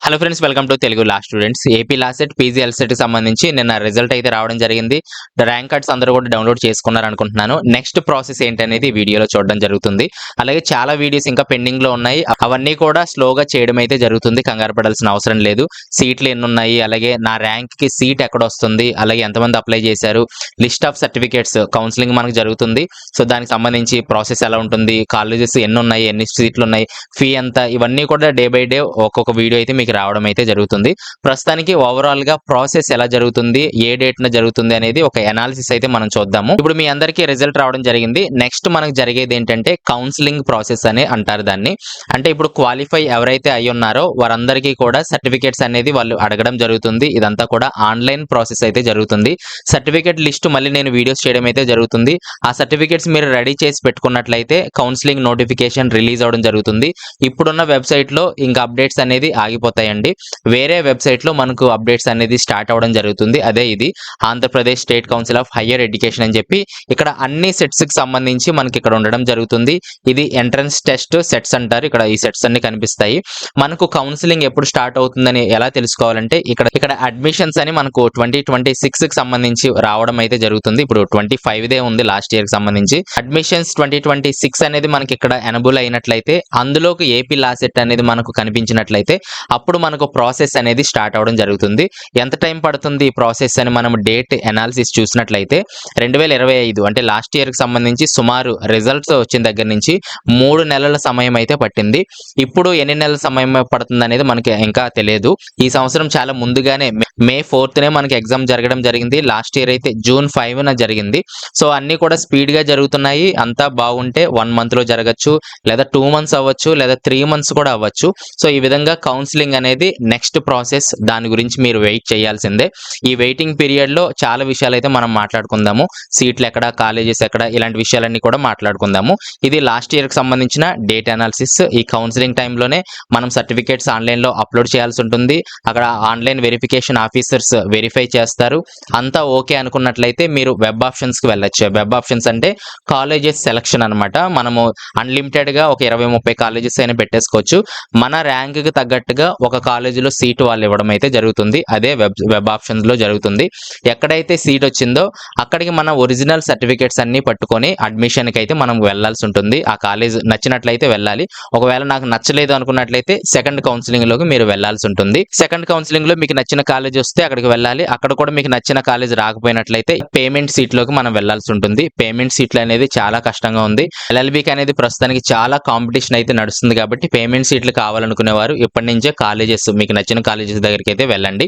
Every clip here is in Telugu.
Hello friends, welcome to Telugu law students. AP LAWCET PG LCET కి సంబంధించి నిన్న రిజల్ట్ అయితే రావడం జరిగింది. ర్యాంక్ కార్డ్స్ అందరూ కూడా డౌన్లోడ్ చేసుకున్నారు అనుకుంటున్నాను. నెక్స్ట్ ప్రాసెస్ ఏంటనేది వీడియోలో చూడడం జరుగుతుంది. అలాగే చాలా వీడియోస్ ఇంకా పెండింగ్ లో ఉన్నాయి. అవన్నీ కూడా స్లోగా చేయడం అయితే జరుగుతుంది. కంగారు పడాల్సిన అవసరం లేదు. సీట్లు ఎన్ని ఉన్నాయి, అలాగే నా ర్యాంక్ కి సీట్ ఎక్కడ వస్తుంది, అలాగే ఎంతమంది అప్లై చేశారు, లిస్ట్ ఆఫ్ సర్టిఫికేట్స్, కౌన్సిలింగ్ మనకు జరుగుతుంది. సో దానికి సంబంధించి ప్రాసెస్ ఎలా ఉంటుంది, కాలేజెస్ ఎన్ని ఉన్నాయి, ఎన్ని సీట్లు ఉన్నాయి, ఫీ ఎంత, ఇవన్నీ కూడా డే బై డే ఒక్కొక్క వీడియో అయితే మీకు రావడం అయితే జరుగుతుంది. ప్రస్తుతానికి ఓవరాల్ గా ప్రాసెస్ ఎలా జరుగుతుంది, ఏ డేట్ న జరుగుతుంది అనేది ఒక అనాలిసిస్ అయితే మనం చూద్దాము. ఇప్పుడు మీ అందరికీ రిజల్ట్ రావడం జరిగింది. నెక్స్ట్ మనకు జరిగేది ఏంటంటే కౌన్సిలింగ్ ప్రాసెస్ అని అంటారు దాన్ని. అంటే ఇప్పుడు క్వాలిఫై ఎవరైతే అయి ఉన్నారో వారందరికీ కూడా సర్టిఫికేట్స్ అనేది వాళ్ళు అడగడం జరుగుతుంది. ఇదంతా కూడా ఆన్లైన్ ప్రాసెస్ అయితే జరుగుతుంది. సర్టిఫికేట్ లిస్ట్ మళ్ళీ నేను వీడియోస్ చేయడం అయితే జరుగుతుంది. ఆ సర్టిఫికేట్స్ మీరు రెడీ చేసి పెట్టుకున్నట్లయితే కౌన్సిలింగ్ నోటిఫికేషన్ రిలీజ్ అవడం జరుగుతుంది. ఇప్పుడున్న వెబ్సైట్ లో ఇంకా అప్డేట్స్ అనేది ఆగిపోతాయండి. వేరే వెబ్సైట్ లో మనకు అప్డేట్స్ అనేది స్టార్ట్ అవడం జరుగుతుంది. అదే ఇది Andhra Pradesh state council of higher education అని చెప్పి ఇక్కడ అన్ని సెట్స్ కి సంబంధించి మనకి ఇక్కడ ఉండడం జరుగుతుంది. ఇది ఎంట్రన్స్ టెస్ట్ సెట్స్ అంటారు. ఇక్కడ ఈ సెట్స్ అన్ని కనిపిస్తాయి. మనకు కౌన్సిలింగ్ ఎప్పుడు స్టార్ట్ అవుతుందని ఎలా తెలుసుకోవాలంటే ఇక్కడ అడ్మిషన్స్ అని మనకు 2026 కి సంబంధించి రావడం అయితే జరుగుతుంది. ఇప్పుడు 25 దే ఉంది లాస్ట్ ఇయర్ కి సంబంధించి. అడ్మిషన్స్ 2026 అనేది మనకి ఇక్కడ ఎనబుల్ అయినట్లయితే, అందులోకి ఏపీ లాసెట్ అనేది మనకు కనిపించినట్లయితే అప్పుడు మనకు ప్రాసెస్ అనేది స్టార్ట్ అవడం జరుగుతుంది. ఎంత టైం పడుతుంది ఈ ప్రాసెస్ అని మనం డేట్ అనాలిసిస్ చూసినట్లయితే 2025 అంటే లాస్ట్ ఇయర్ కి సంబంధించి సుమారు రిజల్ట్స్ వచ్చిన దగ్గర నుంచి 3 నెలల సమయం అయితే పట్టింది. ఇప్పుడు ఎన్ని నెలల సమయం పడుతుంది అనేది మనకి ఇంకా తెలియదు. ఈ సంవత్సరం చాలా ముందుగానే మే 4th మనకి ఎగ్జామ్ జరగడం జరిగింది. లాస్ట్ ఇయర్ అయితే June 5న జరిగింది. సో అన్ని కూడా స్పీడ్ గా జరుగుతున్నాయి. అంతా బాగుంటే 1 month లో జరగచ్చు, లేదా 2 months అవ్వచ్చు, లేదా 3 months కూడా అవ్వచ్చు. సో ఈ విధంగా కౌన్సిలింగ్ అనేది నెక్స్ట్ ప్రాసెస్. దాని గురించి మీరు వెయిట్ చేయాల్సిందే. ఈ వెయిటింగ్ పీరియడ్ లో చాలా విషయాలు అయితే మనం మాట్లాడుకుందాము. సీట్లు ఎక్కడ, కాలేజెస్ ఎక్కడ, ఇలాంటి విషయాలన్నీ కూడా మాట్లాడుకుందాము. ఇది లాస్ట్ ఇయర్ కి సంబంధించిన డేట్ అనాలిసిస్. ఈ కౌన్సిలింగ్ టైంలోనే మనం సర్టిఫికేట్స్ ఆన్లైన్ లో అప్లోడ్ చేయాల్సి ఉంటుంది. అక్కడ ఆన్లైన్ వెరిఫికేషన్ ఆఫీసర్స్ వెరిఫై చేస్తారు. అంతా ఓకే అనుకున్నట్లయితే మీరు వెబ్ ఆప్షన్స్ కి వెళ్ళొచ్చు. వెబ్ ఆప్షన్స్ అంటే కాలేజెస్ సెలక్షన్ అనమాట. మనము అన్లిమిటెడ్ గా ఒక 20-30 కాలేజెస్ అయినా పెట్టేసుకోవచ్చు. మన ర్యాంక్ కి తగ్గట్టుగా ఒక కాలేజీలో సీటు వాళ్ళు ఇవ్వడం అయితే జరుగుతుంది. అదే వెబ్ ఆప్షన్స్ లో జరుగుతుంది. ఎక్కడైతే సీట్ వచ్చిందో అక్కడికి మన ఒరిజినల్ సర్టిఫికేట్స్ అన్ని పట్టుకొని అడ్మిషన్ కి అయితే మనం వెళ్లాల్సి ఉంటుంది. ఆ కాలేజ్ నచ్చినట్లయితే వెళ్ళాలి. ఒకవేళ నాకు నచ్చలేదు అనుకున్నట్లయితే సెకండ్ కౌన్సిలింగ్ లోకి మీరు వెళ్లాల్సి ఉంటుంది. సెకండ్ కౌన్సిలింగ్ లో మీకు నచ్చిన కాలేజ్ వస్తే అక్కడికి వెళ్ళాలి. అక్కడ కూడా మీకు నచ్చిన కాలేజ్ రాకపోయినట్లయితే పేమెంట్ సీట్ లోకి మనం వెళ్లాల్సి ఉంటుంది. పేమెంట్ సీట్లు అనేది చాలా కష్టంగా ఉంది. ఎల్ఎల్బికి అనేది ప్రస్తుతానికి చాలా కాంపిటీషన్ అయితే నడుస్తుంది. కాబట్టి పేమెంట్ సీట్లు కావాలనుకునే వారు ఇప్పటి నుంచే కాలేజెస్, మీకు నచ్చిన కాలేజెస్ దగ్గరికి అయితే వెళ్ళండి.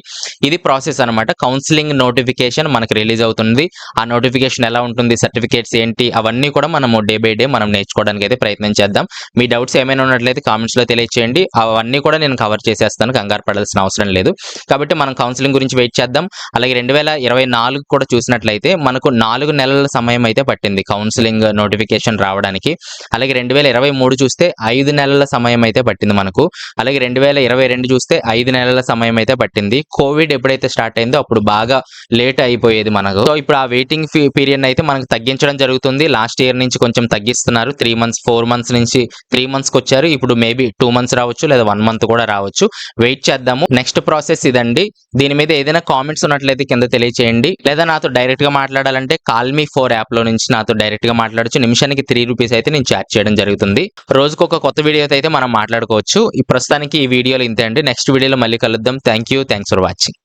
ఇది ప్రాసెస్ అనమాట. కౌన్సిలింగ్ నోటిఫికేషన్ మనకి రిలీజ్ అవుతుంది. ఆ నోటిఫికేషన్ ఎలా ఉంటుంది, సర్టిఫికేట్స్ ఏంటి, అవన్నీ కూడా మనము డే బై డే మనం నేర్చుకోవడానికి అయితే ప్రయత్నం చేద్దాం. మీ డౌట్స్ ఏమైనా ఉన్నట్లయితే కామెంట్స్ లో తెలియచేయండి. అవన్నీ కూడా నేను కవర్ చేసేస్తాను. కంగారు పడాల్సిన అవసరం లేదు. కాబట్టి మనం కౌన్సిలింగ్ గురించి వెయిట్ చేద్దాం. అలాగే 2024 కూడా చూసినట్లయితే మనకు 4 నెలల సమయం అయితే పట్టింది కౌన్సిలింగ్ నోటిఫికేషన్ రావడానికి. అలాగే 2023 చూస్తే 5 నెలల సమయం అయితే పట్టింది మనకు. అలాగే 2022 చూస్తే 5 నెలల సమయం అయితే పట్టింది. కోవిడ్ ఎప్పుడైతే స్టార్ట్ అయిందో అప్పుడు బాగా లేట్ అయిపోయేది మనకు. సో ఇప్పుడు ఆ వెయిటింగ్ పీరియడ్ అయితే మనకు తగ్గించడం జరుగుతుంది. లాస్ట్ ఇయర్ నుంచి కొంచెం తగ్గిస్తున్నారు. 3 months 4 months నుంచి 3 months కి వచ్చారు. ఇప్పుడు మేబీ 2 months రావచ్చు, లేదా 1 month కూడా రావచ్చు. వెయిట్ చేద్దాము. నెక్స్ట్ ప్రాసెస్ ఇదండి. దీని మీద ఏదైనా కామెంట్స్ ఉన్నట్లయితే కింద తెలియచేయండి. లేదా నాతో డైరెక్ట్ గా మాట్లాడాలంటే Call-Me-4 యాప్ లో నుంచి నాతో డైరెక్ట్ గా మాట్లాడొచ్చు. నిమిషానికి 3 రూపీస్ అయితే నేను చార్జ్ చేయడం జరుగుతుంది. రోజుకు ఒక కొత్త వీడియో అయితే మనం మాట్లాడుకోవచ్చు. ఈ ప్రస్తుతానికి ఈ వీడియోలో ఇంతే అండి. నెక్స్ట్ వీడియోలో మళ్ళీ కలుద్దాం. Thank you. Thanks for watching.